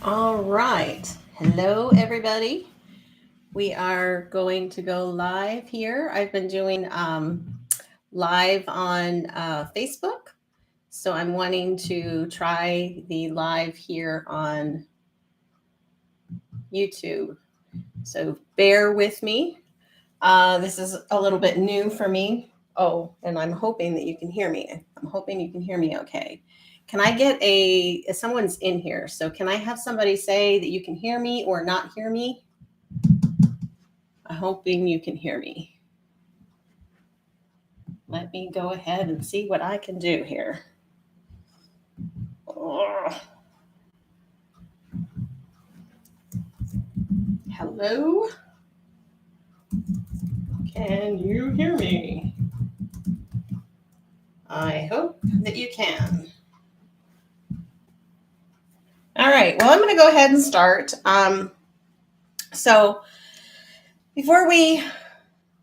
All right. Hello, everybody. We are going to go live here. I've been doing live on Facebook. So I'm wanting to try the live here on YouTube. So bear with me. This is a little bit new for me. Oh, and I'm hoping that you can hear me. I'm hoping you can hear me okay. Can I get if someone's in here, so can I have somebody say that you can hear me or not hear me? I'm hoping you can hear me. Let me go ahead and see what I can do here. Oh. Hello? Can you hear me? I hope that you can. All right, well, I'm going to go ahead and start. So before we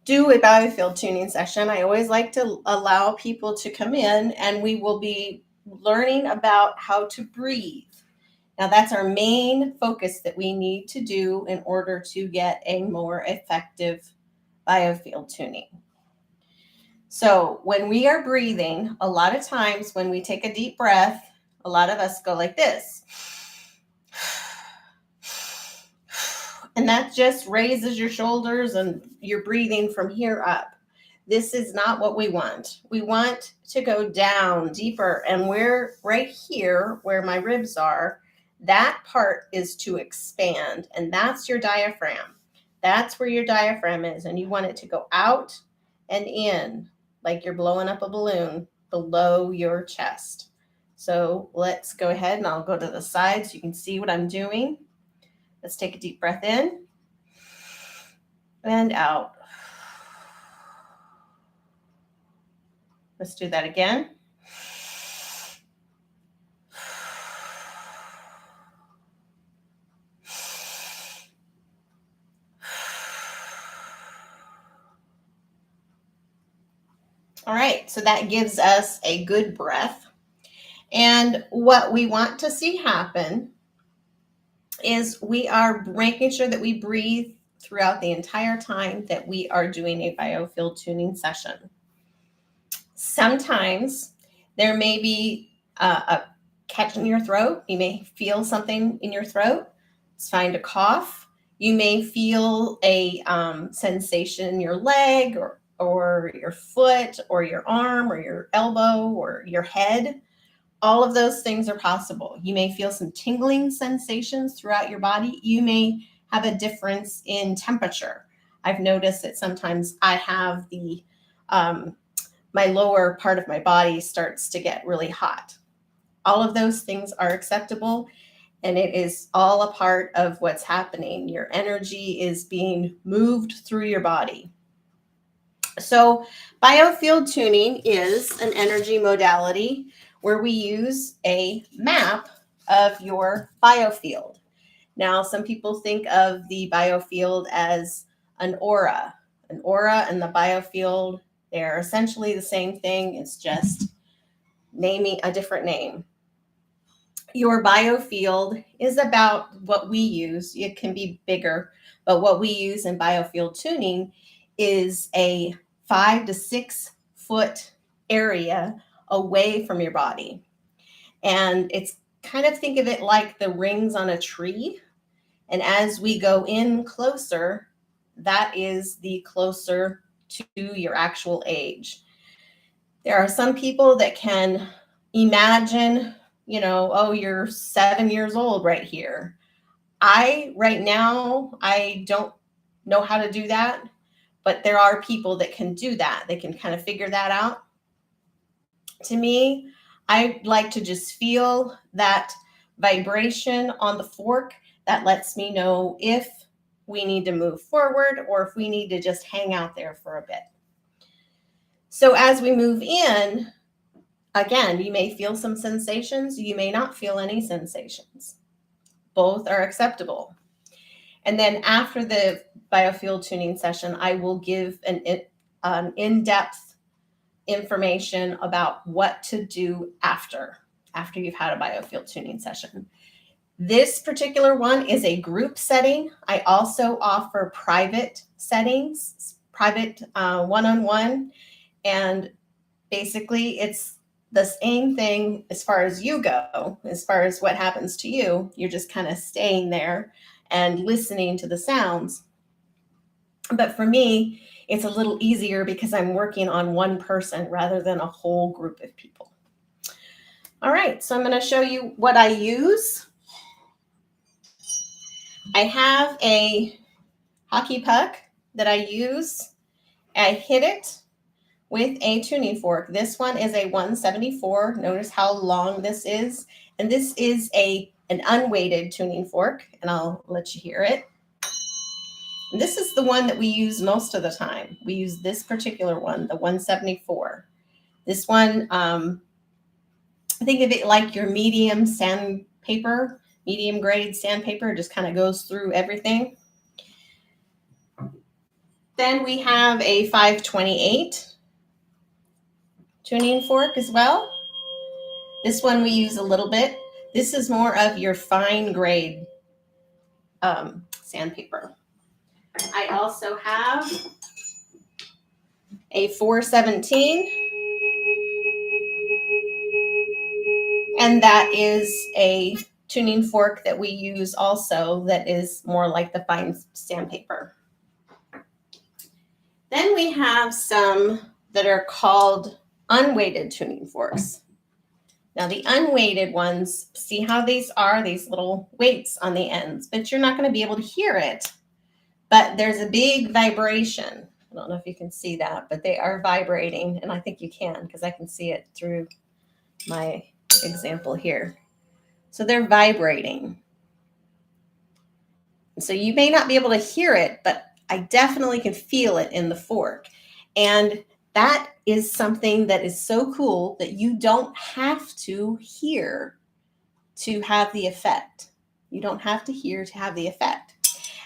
do a biofield tuning session, I always like to allow people to come in and we will be learning about how to breathe. Now, that's our main focus that we need to do in order to get a more effective biofield tuning. So, when we are breathing, a lot of times when we take a deep breath, a lot of us go like this. And that just raises your shoulders and you're breathing from here up. This is not what we want. We want to go down deeper. And we're right here where my ribs are. That part is to expand. And that's your diaphragm. That's where your diaphragm is. And you want it to go out and in like you're blowing up a balloon below your chest. So let's go ahead and I'll go to the side so you can see what I'm doing. Let's take a deep breath in and out. Let's do that again. All right, so that gives us a good breath. And what we want to see happen is we are making sure that we breathe throughout the entire time that we are doing a biofield tuning session. Sometimes there may be a catch in your throat. You may feel something in your throat. It's fine to cough. You may feel a sensation in your leg or your foot or your arm or your elbow or your head. All of those things are possible. You may feel some tingling sensations throughout your body. You may have a difference in temperature. I've noticed that sometimes I have my lower part of my body starts to get really hot. All of those things are acceptable, and it is all a part of what's happening. Your energy is being moved through your body. So biofield tuning is an energy modality where we use a map of your biofield. Now, some people think of the biofield as an aura. An aura and the biofield, they're essentially the same thing. It's just naming a different name. Your biofield is about what we use. It can be bigger, but what we use in biofield tuning is a 5 to 6 foot area away from your body. And it's kind of think of it like the rings on a tree. And as we go in closer, that is the closer to your actual age. There are some people that can imagine, oh, you're 7 years old right here. Right now, I don't know how to do that, but there are people that can do that. They can kind of figure that out. To me, I like to just feel that vibration on the fork that lets me know if we need to move forward or if we need to just hang out there for a bit. So as we move in, again, you may feel some sensations, you may not feel any sensations. Both are acceptable. And then after the biofield tuning session, I will give an in-depth information about what to do after you've had a biofield tuning session. This particular one is a group setting. I also offer private settings, private one-on-one, and basically it's the same thing as far as you go, as far as what happens to you. You're just kind of staying there and listening to the sounds. But for me, it's a little easier because I'm working on one person rather than a whole group of people. All right, so I'm going to show you what I use. I have a hockey puck that I use. I hit it with a tuning fork. This one is a 174. Notice how long this is. And this is an unweighted tuning fork, and I'll let you hear it. And this is the one that we use most of the time. We use this particular one, the 174. This one, think of it like your medium sandpaper, medium grade sandpaper, just kind of goes through everything. Then we have a 528 tuning fork as well. This one we use a little bit. This is more of your fine grade sandpaper. I also have a 417, and that is a tuning fork that we use also that is more like the fine sandpaper. Then we have some that are called unweighted tuning forks. Now the unweighted ones, see how these are, these little weights on the ends, but you're not going to be able to hear it. But there's a big vibration. I don't know if you can see that, but they are vibrating, and I think you can because I can see it through my example here. So they're vibrating. So you may not be able to hear it, but I definitely can feel it in the fork. And that is something that is so cool that you don't have to hear to have the effect. You don't have to hear to have the effect.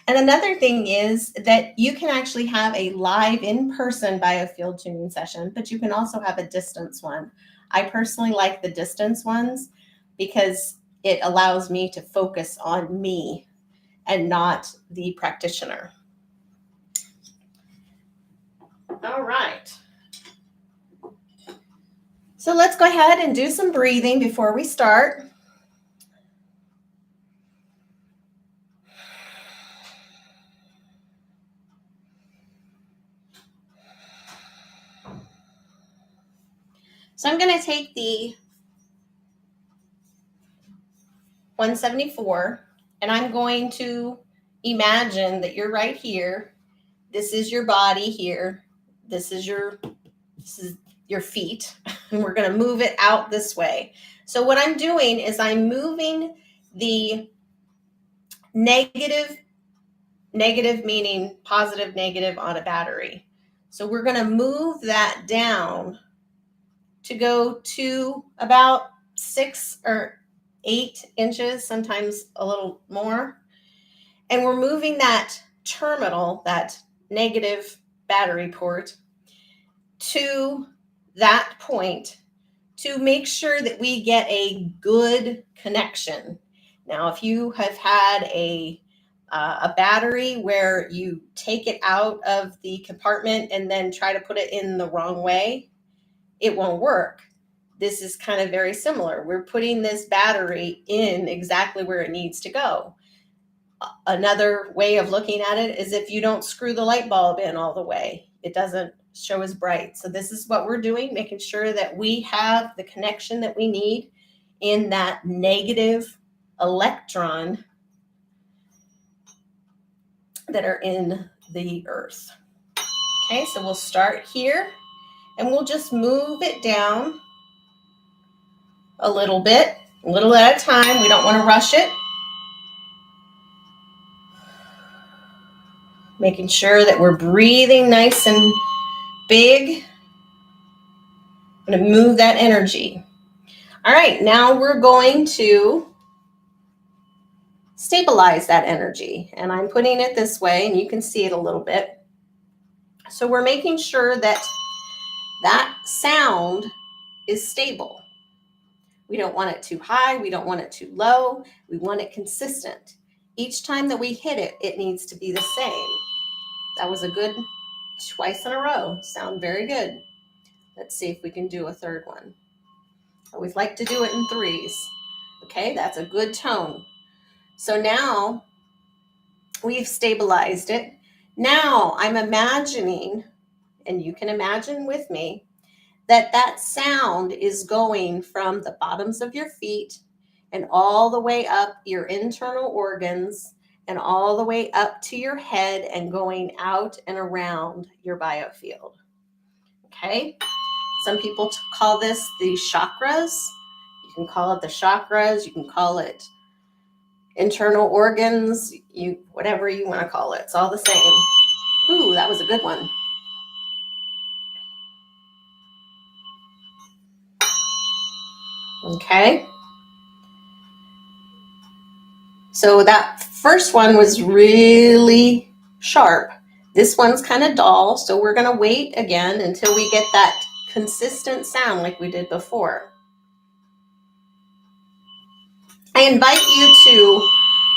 And another thing is that you can actually have a live in-person biofield tuning session, but you can also have a distance one. I personally like the distance ones because it allows me to focus on me and not the practitioner. All right. So let's go ahead and do some breathing before we start. So I'm going to take the 174 and I'm going to imagine that you're right here. This is your body here. This is your feet, and we're going to move it out this way. So what I'm doing is I'm moving the negative meaning positive, negative on a battery. So we're going to move that down to go to about 6 or 8 inches, sometimes a little more. And we're moving that terminal, that negative battery port, to that point to make sure that we get a good connection. Now, if you have had a battery where you take it out of the compartment and then try to put it in the wrong way, it won't work. This is kind of very similar. We're putting this battery in exactly where it needs to go. Another way of looking at it is if you don't screw the light bulb in all the way, it doesn't show as bright. So this is what we're doing, making sure that we have the connection that we need in that negative electron that are in the earth. Okay, so we'll start here and we'll just move it down a little bit, a little at a time. We don't want to rush it. Making sure that we're breathing nice and big. I'm going to move that energy. All right, now we're going to stabilize that energy. And I'm putting it this way, and you can see it a little bit. So we're making sure that that sound is stable. We don't want it too high. We don't want it too low. We want it consistent. Each time that we hit it, it needs to be the same. That was a good twice in a row. Sound very good. Let's see if we can do a third one. I always like to do it in threes. Okay, that's a good tone. So now we've stabilized it. Now I'm imagining, and you can imagine with me, that sound is going from the bottoms of your feet and all the way up your internal organs and all the way up to your head and going out and around your biofield. Okay? Some people call this the chakras. You can call it the chakras. You can call it internal organs. Whatever you want to call it. It's all the same. Ooh, that was a good one. Okay. So that first one was really sharp. This one's kind of dull, so we're going to wait again until we get that consistent sound like we did before. I invite you to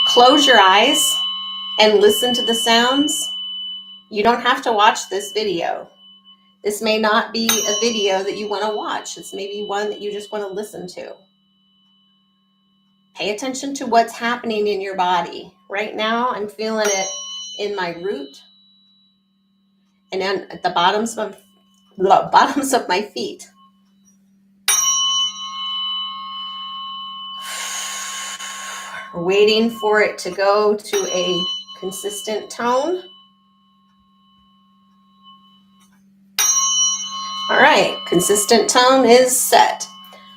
close your eyes and listen to the sounds. You don't have to watch this video. This may not be a video that you want to watch. It's maybe one that you just want to listen to. Pay attention to what's happening in your body. Right now, I'm feeling it in my root and then at the bottoms of my feet. We're waiting for it to go to a consistent tone. All right, consistent tone is set.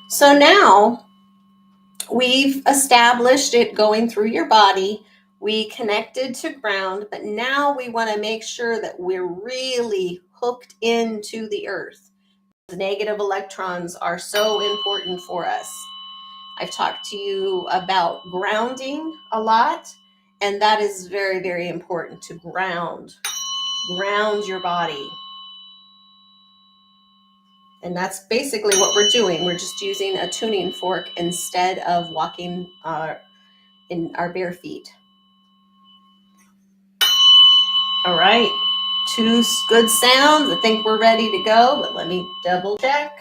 So now we've established it going through your body. We connected to ground, but now we want to make sure that we're really hooked into the earth. The negative electrons are so important for us. I've talked to you about grounding a lot, and that is very, very important to ground your body. And that's basically what we're doing. We're just using a tuning fork instead of walking in our bare feet. All right, 2 good sounds. I think we're ready to go, but let me double check.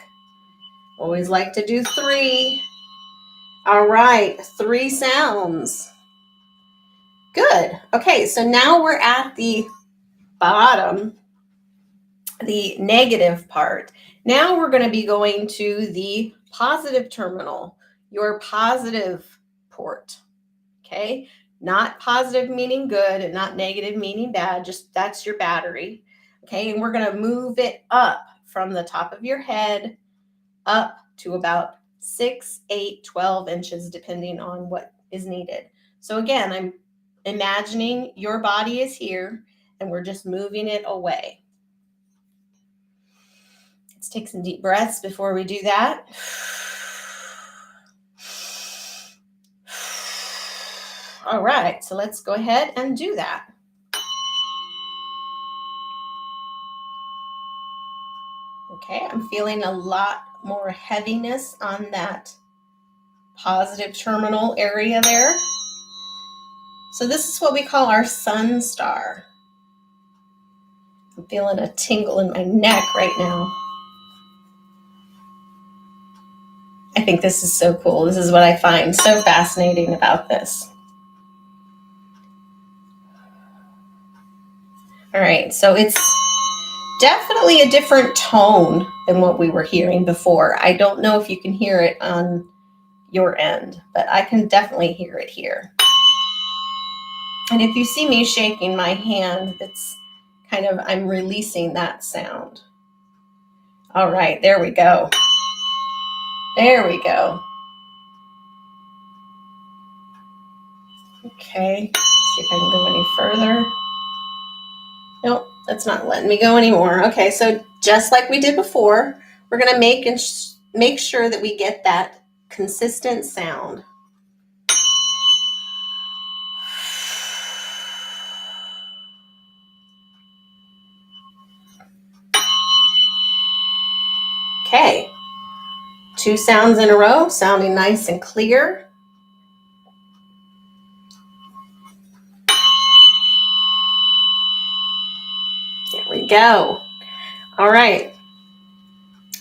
Always like to do 3. All right, 3 sounds. Good. Okay, so now we're at the bottom, the negative part. Now we're going to be going to the positive terminal, your positive port. Okay, not positive meaning good and not negative meaning bad, just that's your battery. Okay, and we're going to move it up from the top of your head up to about 6, 8, 12 inches, depending on what is needed. So again, I'm imagining your body is here and we're just moving it away. Let's take some deep breaths before we do that. All right, so let's go ahead and do that. Okay, I'm feeling a lot more heaviness on that positive terminal area there. So this is what we call our sun star. I'm feeling a tingle in my neck right now. I think this is so cool. This is what I find so fascinating about this. All right, so it's definitely a different tone than what we were hearing before. I don't know if you can hear it on your end, but I can definitely hear it here. And if you see me shaking my hand, it's kind of, I'm releasing that sound. All right, there we go. There we go. Okay, see if I can go any further. Nope, that's not letting me go anymore. Okay, so just like we did before, we're going to make sure that we get that consistent sound. Okay, 2 sounds in a row, sounding nice and clear. There we go. All right.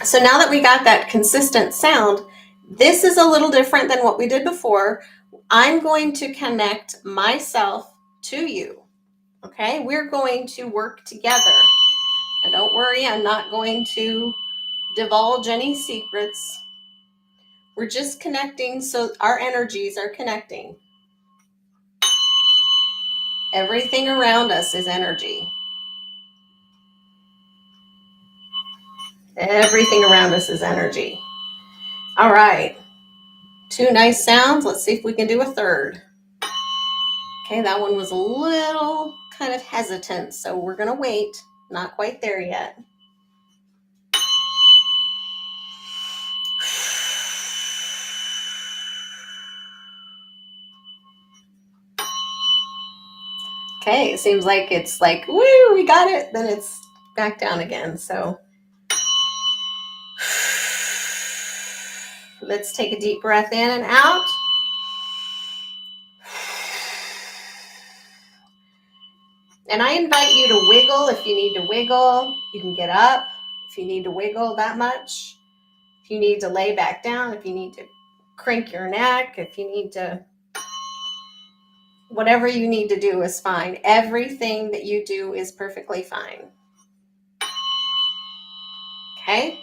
So now that we got that consistent sound, this is a little different than what we did before. I'm going to connect myself to you. Okay, we're going to work together. And don't worry, I'm not going to divulge any secrets. We're just connecting so our energies are connecting. Everything around us is energy. Everything around us is energy. All right. 2 nice sounds. Let's see if we can do a third. Okay, that one was a little kind of hesitant, so we're going to wait. Not quite there yet. Okay, it seems like it's like, woo, we got it. Then it's back down again. So let's take a deep breath in and out. And I invite you to wiggle if you need to wiggle. You can get up if you need to wiggle that much. If you need to lay back down, if you need to crank your neck, if you need to, whatever you need to do is fine. Everything that you do is perfectly fine. Okay?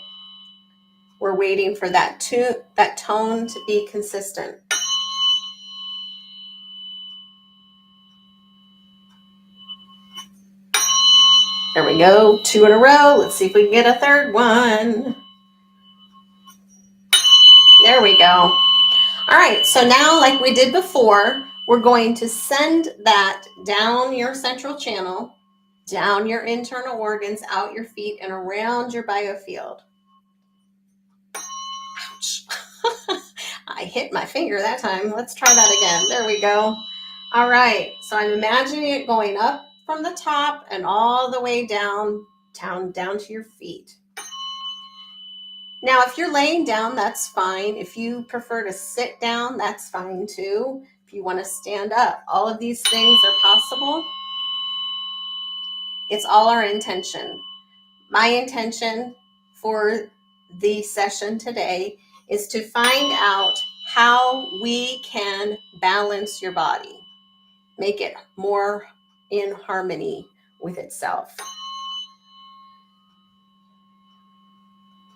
We're waiting for that tone to be consistent. There we go, 2 in a row. Let's see if we can get a third one. There we go. All right, so now like we did before, we're going to send that down your central channel, down your internal organs, out your feet, and around your biofield. Ouch. I hit my finger that time. Let's try that again. There we go. All right, so I'm imagining it going up from the top and all the way down to your feet. Now, if you're laying down, that's fine. If you prefer to sit down, that's fine too. If you want to stand up, all of these things are possible. It's all our intention. My intention for the session today is to find out how we can balance your body, make it more in harmony with itself.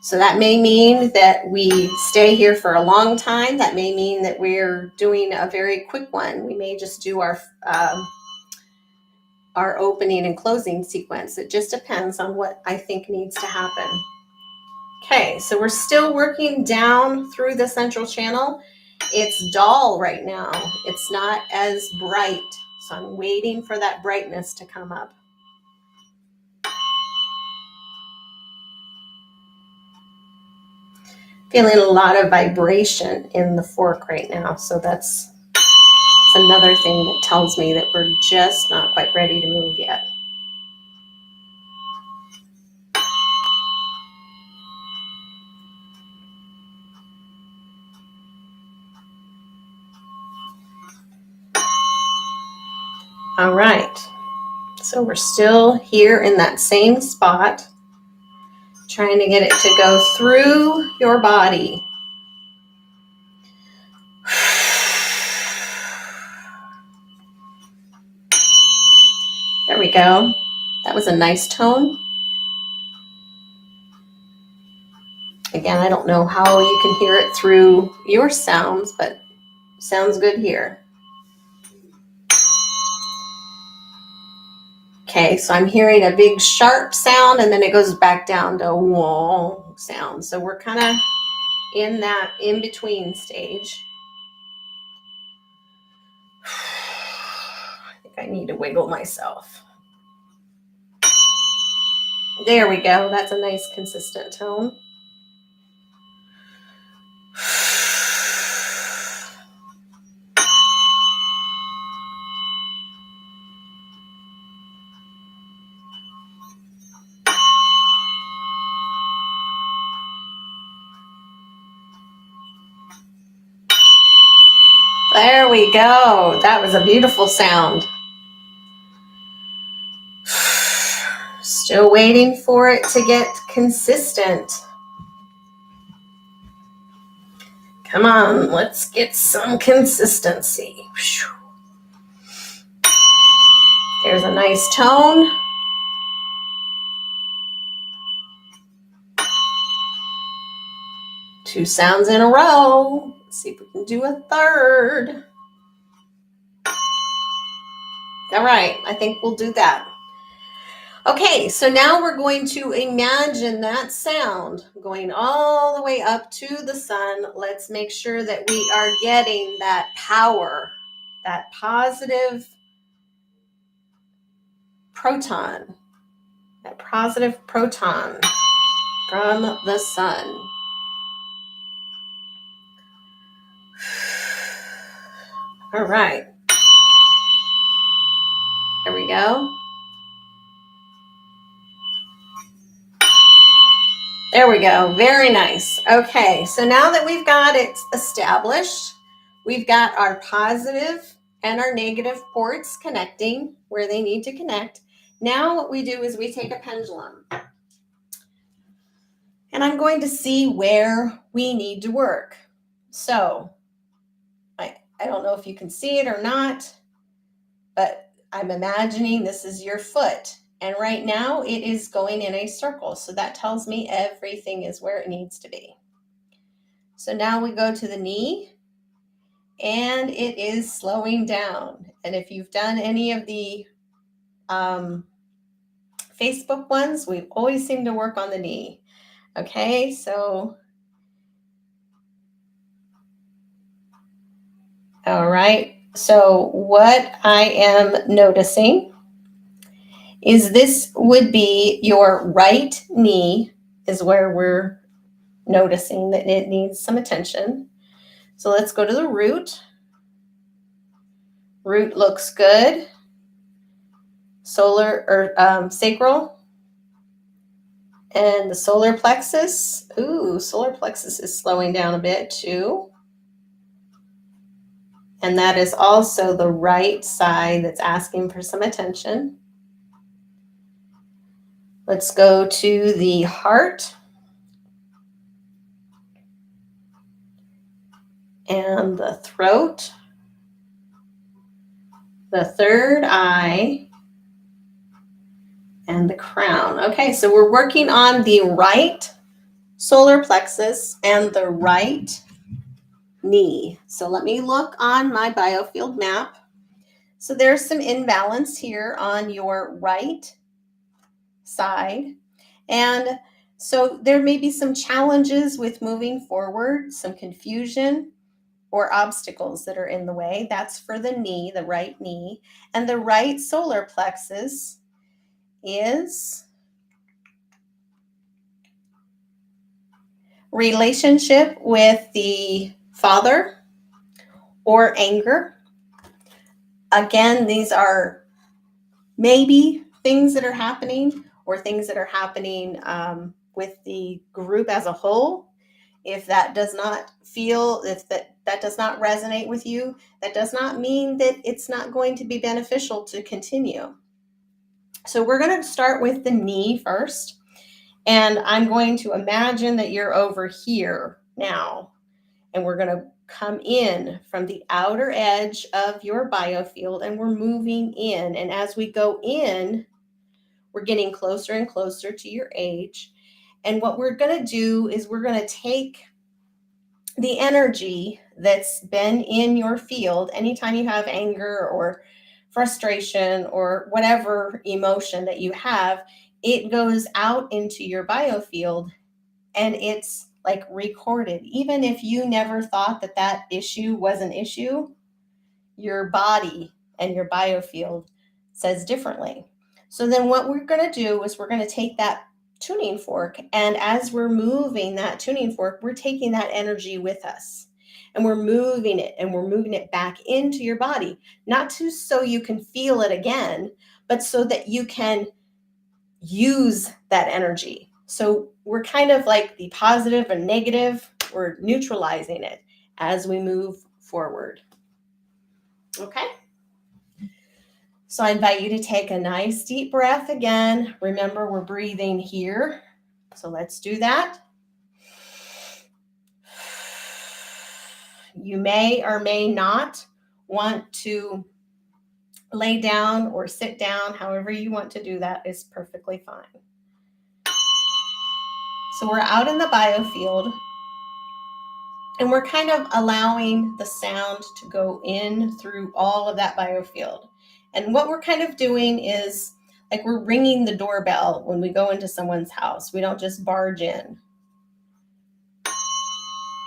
So that may mean that we stay here for a long time. That may mean that we're doing a very quick one. We may just do our opening and closing sequence. It just depends on what I think needs to happen. Okay, so we're still working down through the central channel. It's dull right now. It's not as bright. So I'm waiting for that brightness to come up. Feeling a lot of vibration in the fork right now. So that's another thing that tells me that we're just not quite ready to move yet. All right. So we're still here in that same spot, trying to get it to go through your body. There we go. That was a nice tone. Again, I don't know how you can hear it through your sounds, but sounds good here. Okay, so I'm hearing a big sharp sound and then it goes back down to a whoa sound. So we're kind of in that in-between stage. I think I need to wiggle myself. There we go. That's a nice consistent tone. There we go. That was a beautiful sound. Still waiting for it to get consistent. Come on, let's get some consistency. There's a nice tone. Two sounds in a row. Let's see if we can do a third. All right, I think we'll do that. Okay, so now we're going to imagine that sound going all the way up to the sun. Let's make sure that we are getting that power, that positive proton, from the sun. All right. There we go. There we go. Very nice. Okay, so now that we've got it established, we've got our positive and our negative ports connecting where they need to connect. Now what we do is we take a pendulum. And I'm going to see where we need to work. So I don't know if you can see it or not, but I'm imagining this is your foot. And right now it is going in a circle. So that tells me everything is where it needs to be. So now we go to the knee and it is slowing down. And if you've done any of the Facebook ones, we always seem to work on the knee. Okay, so all right. So what I am noticing is this would be your right knee is where we're noticing that it needs some attention. So let's go to the root. Root looks good. Solar or sacral. And the solar plexus. Ooh, solar plexus is slowing down a bit too. And that is also the right side that's asking for some attention. Let's go to the heart and the throat, the third eye, and the crown. Okay, so we're working on the right solar plexus and the right knee. So let me look on my Biofield map. So there's some imbalance here on your right side. And so there may be some challenges with moving forward, some confusion or obstacles that are in the way. That's for the knee, the right knee. And the right solar plexus is relationship with the father or anger. Again, these are maybe things that are happening or things that are happening with the group as a whole. If that does not feel, if that does not resonate with you, that does not mean that it's not going to be beneficial to continue. So we're going to start with the knee first. And I'm going to imagine that you're over here now. And we're going to come in from the outer edge of your biofield and we're moving in. And as we go in, we're getting closer and closer to your age. And what we're going to do is we're going to take the energy that's been in your field, anytime you have anger or frustration or whatever emotion that you have, it goes out into your biofield and it's like recorded. Even if you never thought that that issue was an issue, your body and your biofield says differently. So then what we're going to do is we're going to take that tuning fork, and as we're moving that tuning fork, we're taking that energy with us and we're moving it back into your body, not to so you can feel it again, but so that you can use that energy. So we're kind of like the positive and negative, we're neutralizing it as we move forward. Okay. So I invite you to take a nice deep breath again. Remember, we're breathing here. So let's do that. You may or may not want to lay down or sit down. However you want to do that is perfectly fine. So we're out in the biofield, and we're kind of allowing the sound to go in through all of that biofield. And what we're kind of doing is like we're ringing the doorbell when we go into someone's house. We don't just barge in.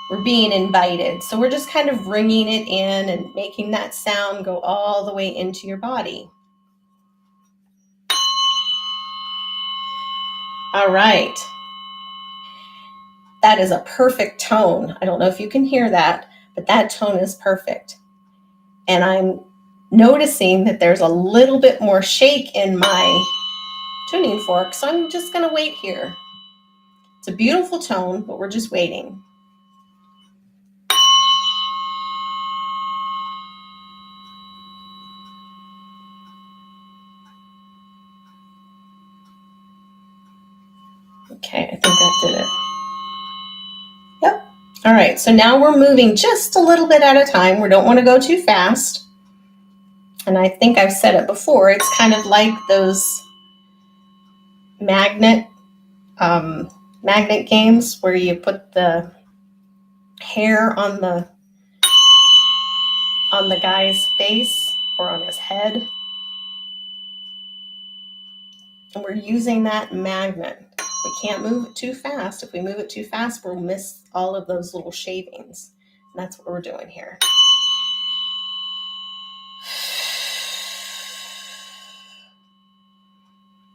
We're being invited. So we're just kind of ringing it in and making that sound go all the way into your body. All right. That is a perfect tone. I don't know if you can hear that, but that tone is perfect. And I'm noticing that there's a little bit more shake in my tuning fork, so I'm just going to wait here. It's a beautiful tone, but we're just waiting. Okay, I think that did it. Yep. All right, so now we're moving just a little bit at a time. We don't want to go too fast. And I think I've said it before, it's kind of like those magnet games where you put the hair on the guy's face or on his head. And we're using that magnet. We can't move it too fast. If we move it too fast, we'll miss all of those little shavings. And that's what we're doing here.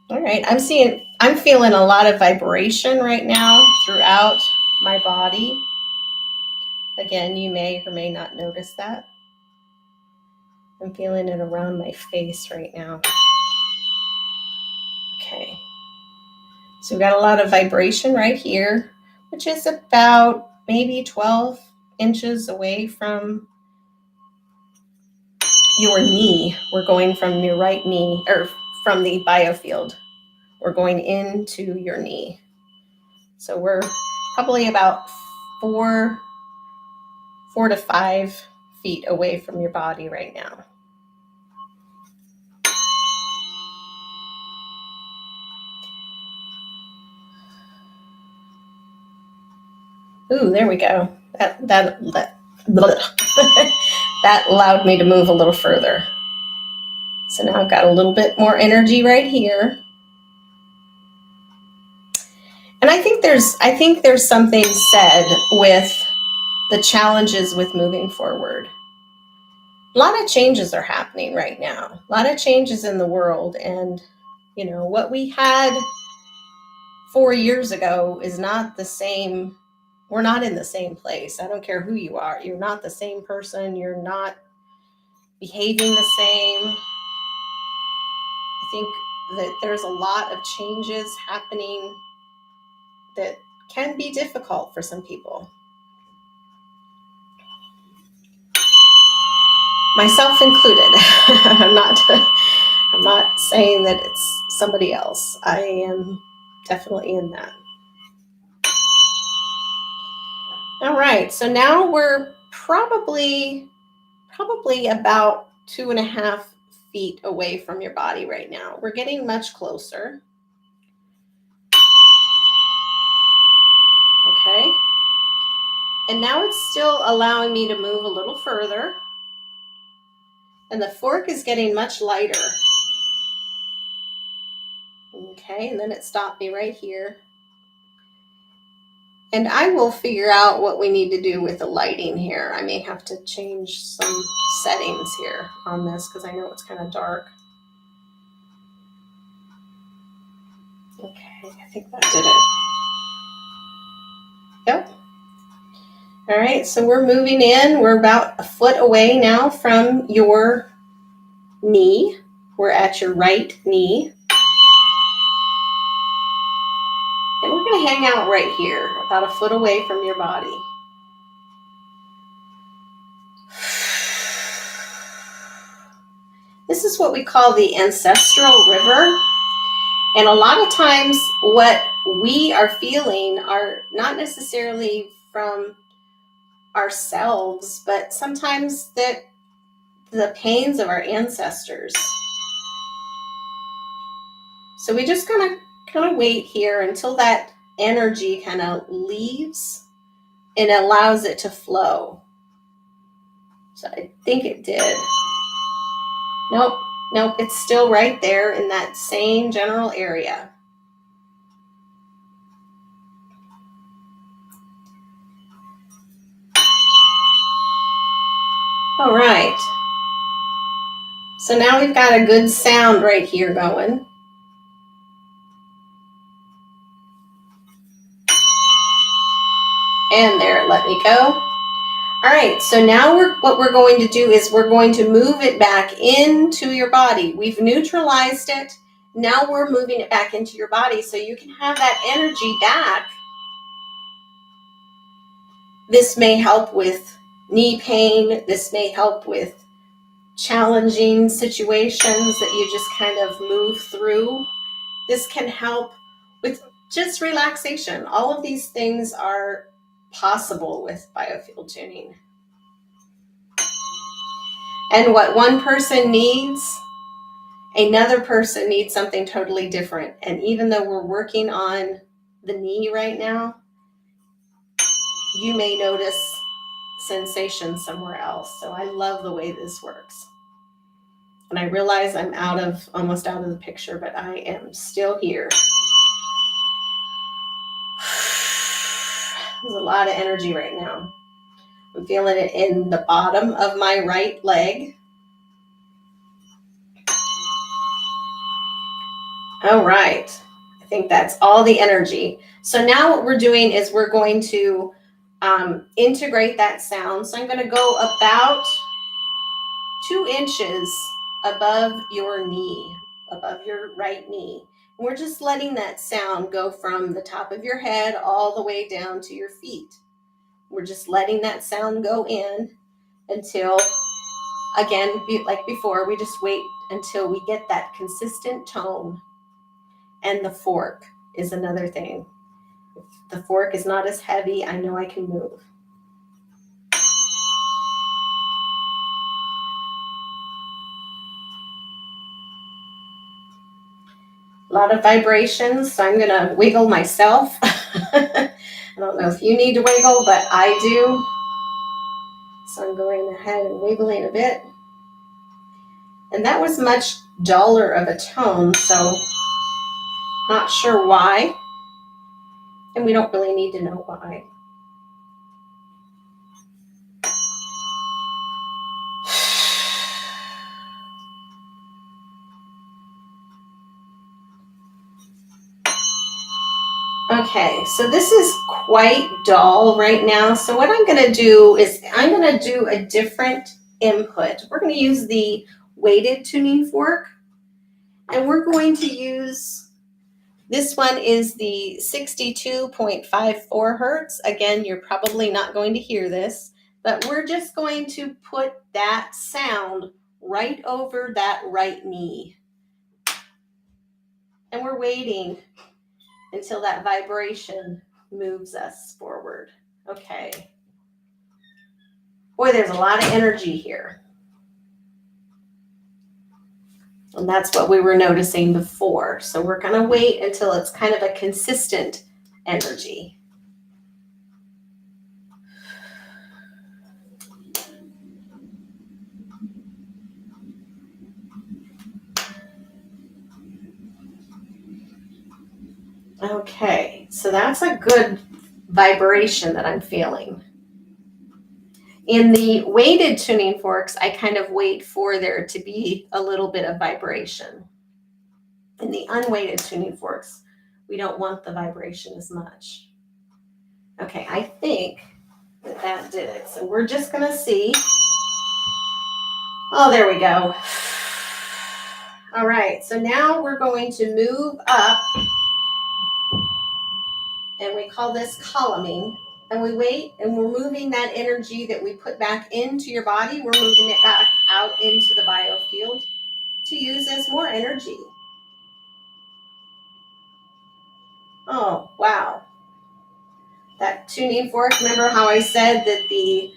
All right, I'm feeling a lot of vibration right now throughout my body. Again, you may or may not notice that. I'm feeling it around my face right now. Okay. So we've got a lot of vibration right here, which is about maybe 12 inches away from your knee. We're going from your right knee, or from the biofield. We're going into your knee. So we're probably about 4 to 5 feet away from your body right now. Ooh, there we go. That allowed me to move a little further. So now I've got a little bit more energy right here. And I think there's something said with the challenges with moving forward. A lot of changes are happening right now. A lot of changes in the world. And, what we had 4 years ago is not the same. We're not in the same place. I don't care who you are. You're not the same person. You're not behaving the same. I think that there's a lot of changes happening that can be difficult for some people. Myself included. I'm not saying that it's somebody else. I am definitely in that. All right, so now we're probably about 2.5 feet away from your body right now. We're getting much closer. Okay. And now it's still allowing me to move a little further. And the fork is getting much lighter. Okay, and then it stopped me right here. And I will figure out what we need to do with the lighting here. I may have to change some settings here on this because I know it's kind of dark. Okay, I think that did it. Yep. All right, so we're moving in. We're about 1 foot away now from your knee. We're at your right knee. And we're going to hang out right here, about 1 foot away from your body. This is what we call the ancestral river. And a lot of times what we are feeling are not necessarily from ourselves, but sometimes that the pains of our ancestors. So we just kind of wait here until that energy kind of leaves and allows it to flow. So I think it did. Nope, it's still right there in that same general area. All right. So now we've got a good sound right here going. And there it let me go. All right, so now what we're going to do is we're going to move it back into your body. We've neutralized it. Now we're moving it back into your body so you can have that energy back. This may help with knee pain. This may help with challenging situations that you just kind of move through. This can help with just relaxation. All of these things are possible with biofield tuning. And what one person needs, another person needs something totally different. And even though we're working on the knee right now, you may notice sensation somewhere else. So I love the way this works. And I realize I'm almost out of the picture, but I am still here. There's a lot of energy right now. I'm feeling it in the bottom of my right leg. All right. I think that's all the energy. So now what we're doing is we're going to integrate that sound. So I'm going to go about 2 inches above your knee, above your right knee. And we're just letting that sound go from the top of your head all the way down to your feet. We're just letting that sound go in until, again, like before, we just wait until we get that consistent tone. And the fork is another thing. If the fork is not as heavy, I know I can move. A lot of vibrations, so I'm going to wiggle myself. I don't know if you need to wiggle, but I do. So I'm going ahead and wiggling a bit. And that was much duller of a tone, so not sure why. And we don't really need to know why. Okay, so this is quite dull right now. So what I'm going to do is I'm going to do a different input. We're going to use the weighted tuning fork. And we're going to use, this one is the 62.54 hertz. Again, you're probably not going to hear this, but we're just going to put that sound right over that right knee. And we're waiting until that vibration moves us forward. Okay. Boy, there's a lot of energy here. And that's what we were noticing before. So we're going to wait until it's kind of a consistent energy. Okay, so that's a good vibration that I'm feeling. In the weighted tuning forks, I kind of wait for there to be a little bit of vibration. In the unweighted tuning forks, we don't want the vibration as much. Okay, I think that did it. So we're just going to see. Oh, there we go. All right, so now we're going to move up. And we call this columning. And we wait, and we're moving that energy that we put back into your body. We're moving it back out into the biofield. to use as more energy. Oh, wow. That tuning fork, remember how I said that the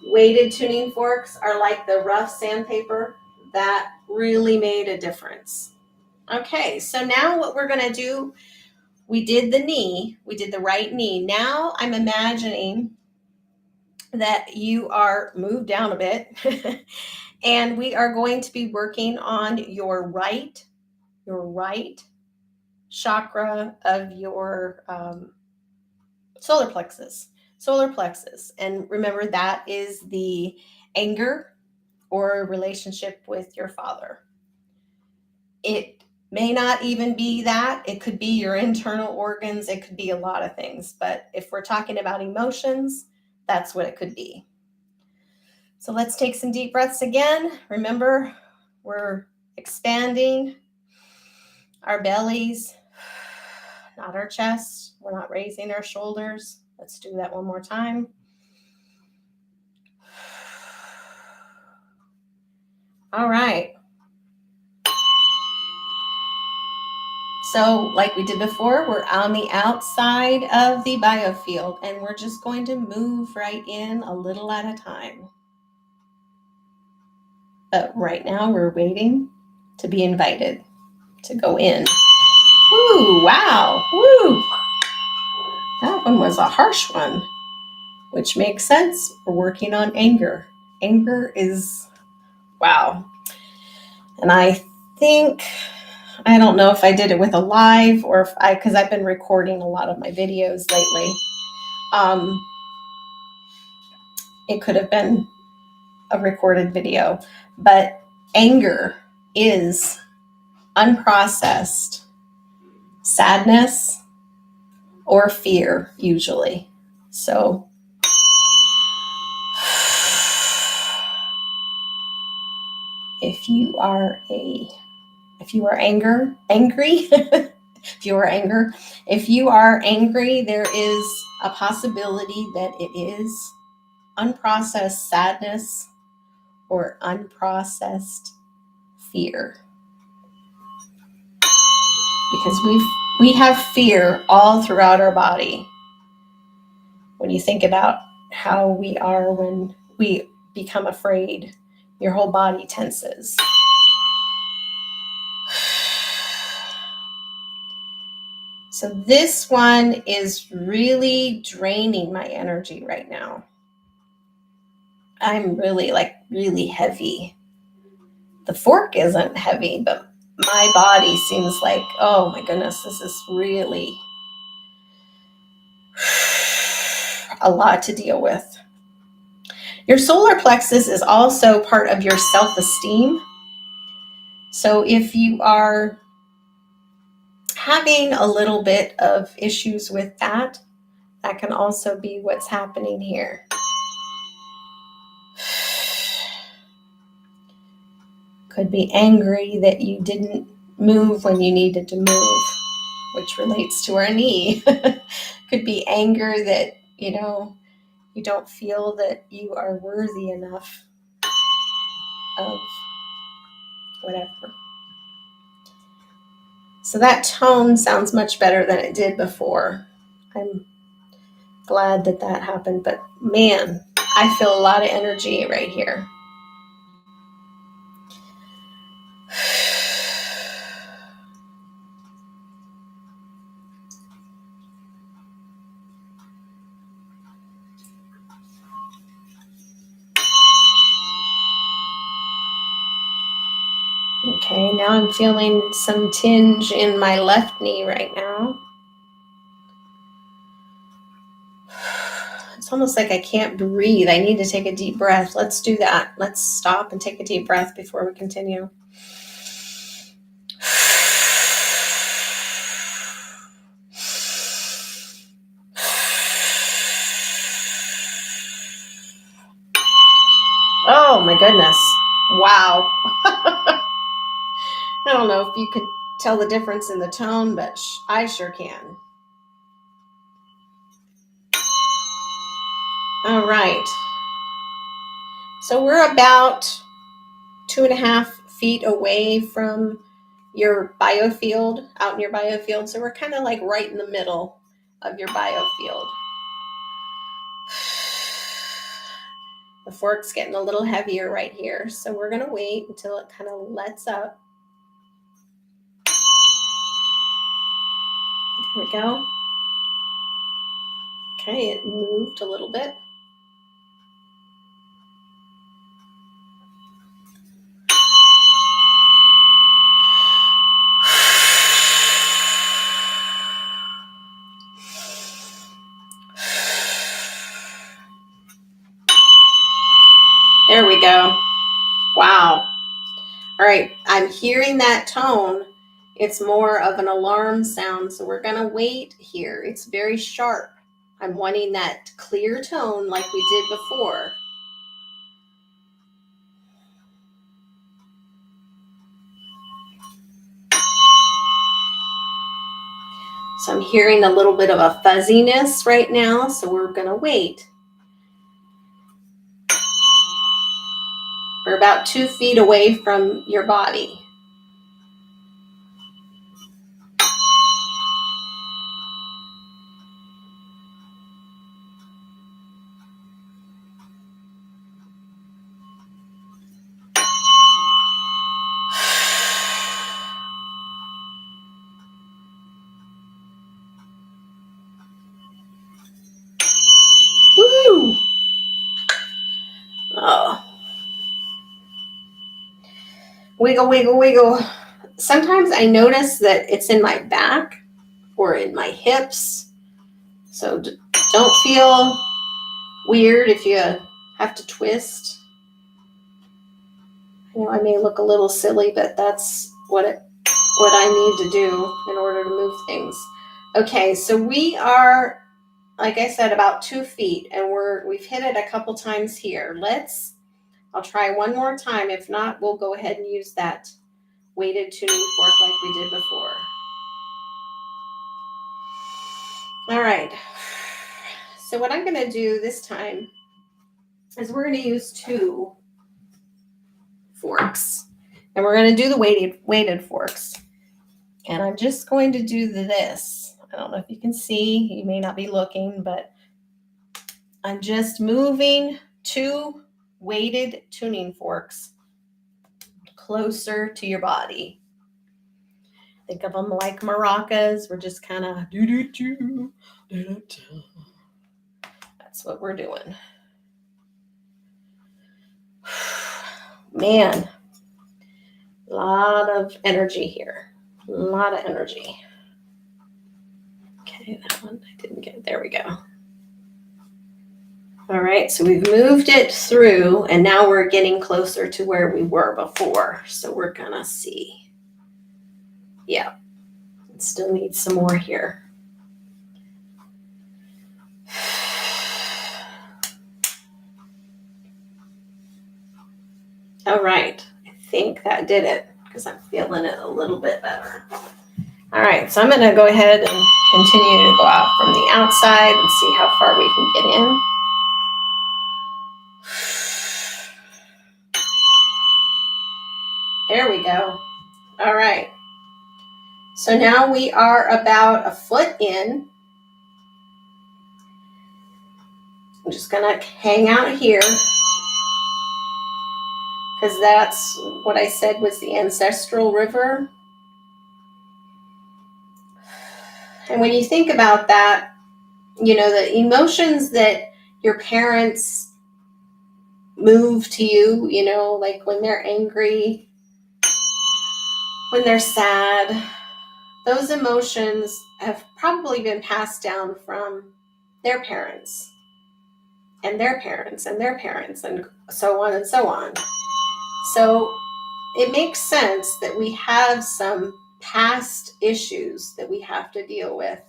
weighted tuning forks are like the rough sandpaper? That really made a difference. Okay, so now what we're going to do, we did the knee, we did the right knee. Now I'm imagining that you are moved down a bit and we are going to be working on your right chakra of your solar plexus. And remember, that is the anger or relationship with your father. It may not even be that. It could be your internal organs. It could be a lot of things. But if we're talking about emotions, that's what it could be. So let's take some deep breaths again. Remember, we're expanding our bellies, not our chest. We're not raising our shoulders. Let's do that one more time. All right. So like we did before, we're on the outside of the biofield and we're just going to move right in a little at a time. But right now we're waiting to be invited to go in. Woo, wow, woo. That one was a harsh one, which makes sense. We're working on anger. Anger is, wow. And I think, I don't know if I did it with a live or if because I've been recording a lot of my videos lately. It could have been a recorded video, but anger is unprocessed sadness or fear usually. So if you are angry, if you are angry, there is a possibility that it is unprocessed sadness or unprocessed fear. Because we have fear all throughout our body. When you think about how we are when we become afraid, your whole body tenses. So this one is really draining my energy right now. I'm really heavy. The fork isn't heavy, but my body seems like, oh my goodness, this is really a lot to deal with. Your solar plexus is also part of your self-esteem. So if you are having a little bit of issues with that, that can also be what's happening here. Could be angry that you didn't move when you needed to move, which relates to our knee. Could be anger that, you don't feel that you are worthy enough of whatever. So that tone sounds much better than it did before. I'm glad that happened, but man, I feel a lot of energy right here. Okay, now I'm feeling some tinge in my left knee right now. It's almost like I can't breathe. I need to take a deep breath. Let's do that. Let's stop and take a deep breath before we continue. Oh my goodness. Wow. I don't know if you could tell the difference in the tone, but I sure can. All right. So we're about 2.5 feet away from your biofield, out in your biofield. So we're kind of like right in the middle of your biofield. The fork's getting a little heavier right here. So we're going to wait until it kind of lets up. There we go. Okay, it moved a little bit. There we go. Wow. All right, I'm hearing that tone. It's more of an alarm sound, so we're going to wait here. It's very sharp. I'm wanting that clear tone like we did before. So I'm hearing a little bit of a fuzziness right now, so we're going to wait. We're about 2 feet away from your body. Woo! Oh. Wiggle, wiggle, wiggle. Sometimes I notice that it's in my back or in my hips. So don't feel weird if you have to twist. You know, I may look a little silly, but that's what I need to do in order to move things. Okay, so we are, like I said, about 2 feet, and we've hit it a couple times here. I'll try one more time. If not, we'll go ahead and use that weighted tuning fork like we did before. All right. So what I'm going to do this time is we're going to use 2 forks, and we're going to do the weighted forks. And I'm just going to do this. I don't know if you can see. You may not be looking, but I'm just moving 2 weighted tuning forks closer to your body. Think of them like maracas. We're just kind of do-do-do, do-do-do. That's what we're doing. Man, a lot of energy here. A lot of energy. Okay, that one I didn't get. There we go. All right, so we've moved it through, and now we're getting closer to where we were before. So we're gonna see. Yeah, it still needs some more here. All right, I think that did it because I'm feeling it a little bit better. All right, so I'm going to go ahead and continue to go out from the outside and see how far we can get in. There we go. All right. So now we are about a foot in. I'm just going to hang out here because that's what I said was the ancestral river. And when you think about that, you know, the emotions that your parents move to you, you know, like when they're angry, when they're sad, those emotions have probably been passed down from their parents and their parents and their parents and so on and so on. So it makes sense that we have some past issues that we have to deal with.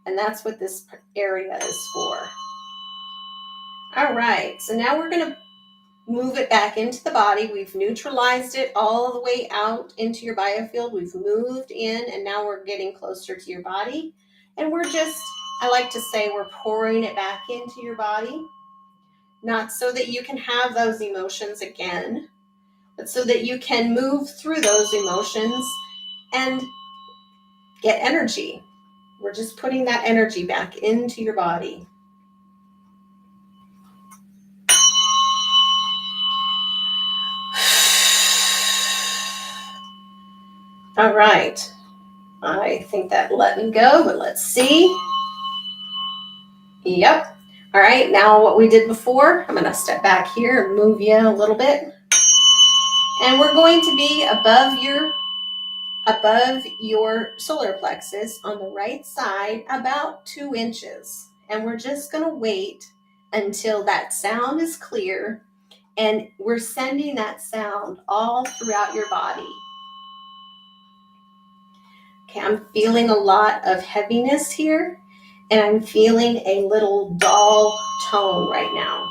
And that's what this area is for. All right, so now we're going to move it back into the body. We've neutralized it all the way out into your biofield. We've moved in, and now we're getting closer to your body. And we're just, I like to say, we're pouring it back into your body. Not so that you can have those emotions again, but so that you can move through those emotions and get energy. We're just putting that energy back into your body. All right. I think that let me go, but let's see. Yep. All right. Now what we did before, I'm going to step back here and move you a little bit. And we're going to be above your solar plexus on the right side, about 2 inches. And we're just going to wait until that sound is clear. And we're sending that sound all throughout your body. Okay, I'm feeling a lot of heaviness here, and I'm feeling a little dull tone right now.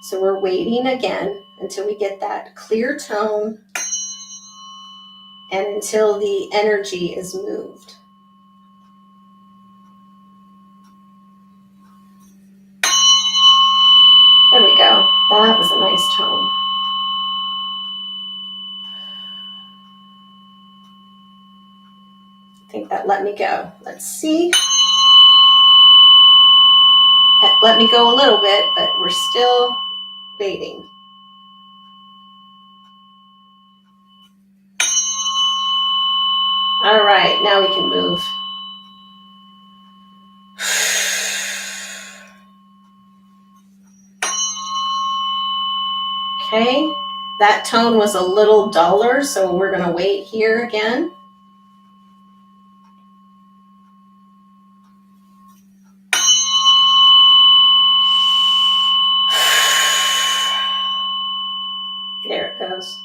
So we're waiting again until we get that clear tone and until the energy is moved. There we go. That was a nice tone. I think that let me go. Let's see. That let me go a little bit, but we're still waiting. All right, now we can move. Okay, that tone was a little duller, so we're going to wait here again. There it goes.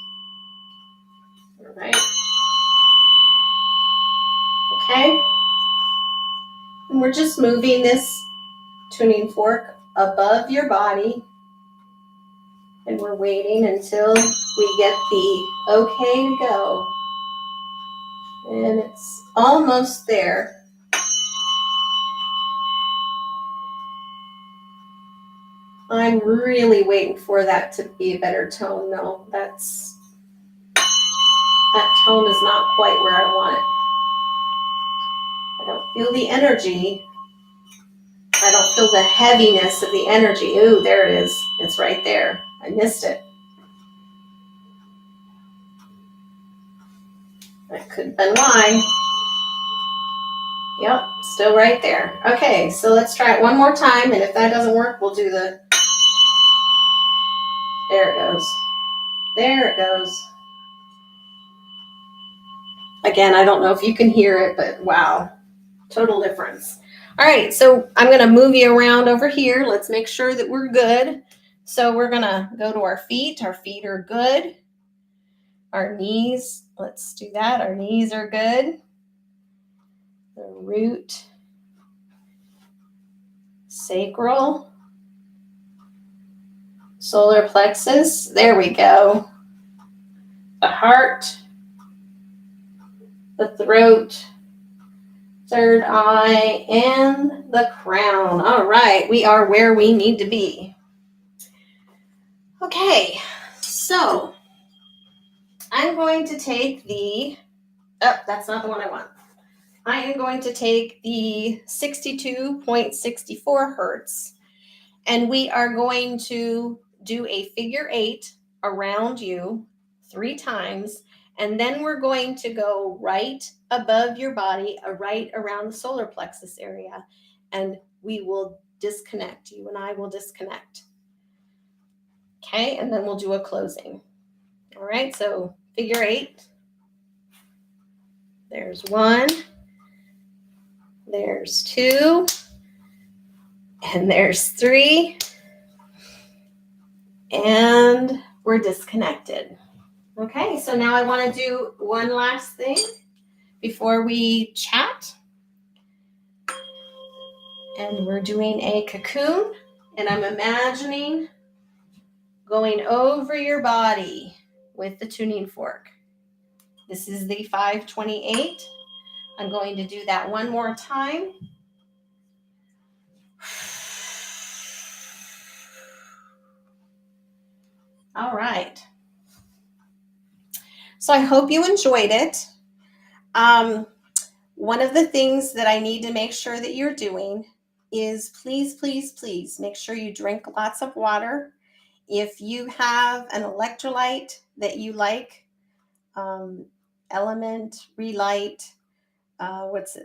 All right. Okay. And we're just moving this tuning fork above your body. And we're waiting until we get the okay to go. And it's almost there. I'm really waiting for that to be a better tone. No, that tone is not quite where I want it. I don't feel the energy. I don't feel the heaviness of the energy. Ooh, there it is. It's right there. I missed it. That could have been why. Yep, still right there. Okay, so let's try it one more time, and if that doesn't work, we'll do the... There it goes. There it goes. Again, I don't know if you can hear it, but wow, total difference. All right, so I'm going to move you around over here. Let's make sure that we're good. So we're going to go to our feet. Our feet are good. Our knees, let's do that. Our knees are good. The root, sacral, solar plexus. There we go. The heart, the throat, third eye, and the crown. All right, we are where we need to be. Okay, so I'm going to take the, that's not the one I want. I am going to take the 62.64 hertz, and we are going to do a figure 8 around you 3 times, and then we're going to go right above your body, right around the solar plexus area, and we will disconnect. You and I will disconnect. Okay, and then we'll do a closing. All right, so figure 8. There's 1. There's 2. And there's 3. And we're disconnected. Okay, so now I want to do one last thing before we chat. And we're doing a cocoon. And I'm imagining going over your body with the tuning fork. This is the 528. I'm going to do that one more time. All right. So I hope you enjoyed it. One of the things that I need to make sure that you're doing is please, please, please make sure you drink lots of water. If you have an electrolyte that you like, Element, Relight,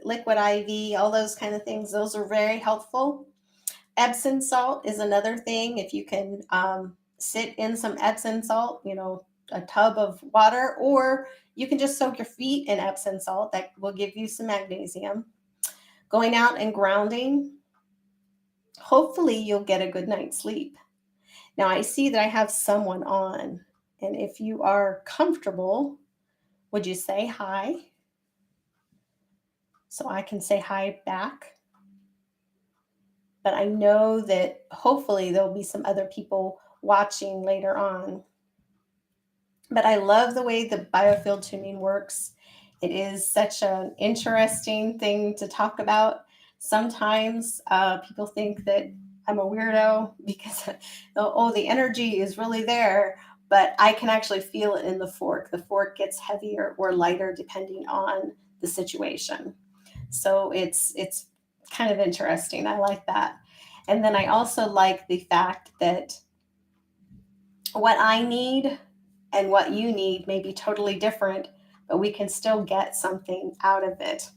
Liquid IV, all those kind of things, those are very helpful. Epsom salt is another thing. If you can sit in some Epsom salt, a tub of water, or you can just soak your feet in Epsom salt. That will give you some magnesium. Going out and grounding, hopefully you'll get a good night's sleep. Now I see that I have someone on, and if you are comfortable, would you say hi? So I can say hi back. But I know that hopefully there'll be some other people watching later on. But I love the way the biofield tuning works. It is such an interesting thing to talk about. Sometimes people think that I'm a weirdo because, oh, the energy is really there, but I can actually feel it in the fork. The fork gets heavier or lighter depending on the situation. So it's kind of interesting. I like that. And then I also like the fact that what I need and what you need may be totally different, but we can still get something out of it.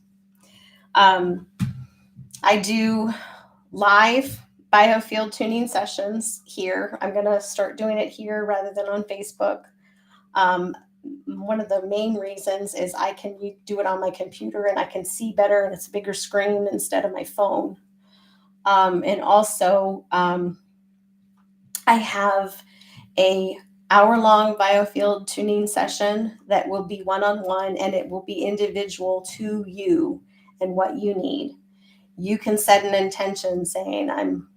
I do live biofield tuning sessions here. I'm going to start doing it here rather than on Facebook. One of the main reasons is I can do it on my computer and I can see better, and it's a bigger screen instead of my phone. And also, I have a hour-long biofield tuning session that will be one-on-one, and it will be individual to you and what you need. You can set an intention saying, I'm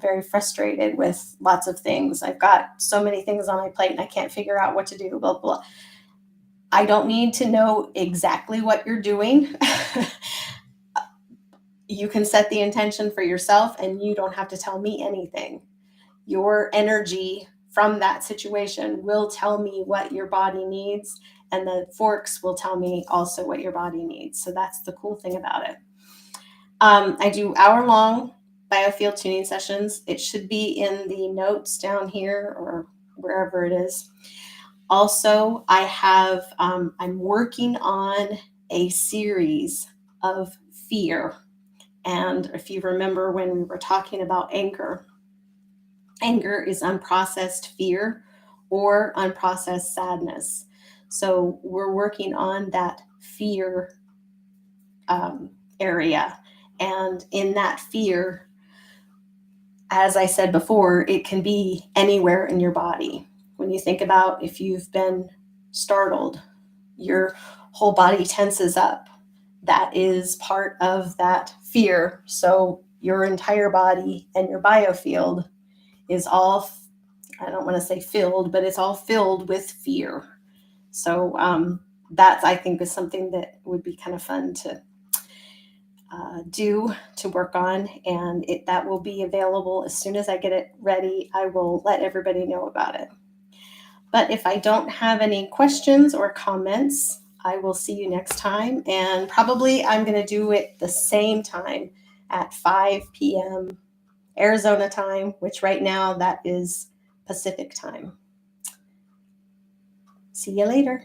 very frustrated with lots of things. I've got so many things on my plate and I can't figure out what to do, blah, blah. I don't need to know exactly what you're doing. You can set the intention for yourself and you don't have to tell me anything. Your energy from that situation will tell me what your body needs, and the forks will tell me also what your body needs. So that's the cool thing about it. I do hour-long biofield tuning sessions. It should be in the notes down here or wherever it is. Also, I'm working on a series of fear. And if you remember when we were talking about anger is unprocessed fear or unprocessed sadness. So we're working on that fear area. And in that fear, as I said before, it can be anywhere in your body. When you think about if you've been startled, your whole body tenses up. That is part of that fear. So your entire body and your biofield is all, I don't want to say filled, but it's all filled with fear. So that I think is something that would be kind of fun to do to work on, and that will be available as soon as I get it ready. I will let everybody know about it. But if I don't have any questions or comments, I will see you next time, and probably I'm going to do it the same time at 5 p.m. Arizona time, which right now that is Pacific time. See you later.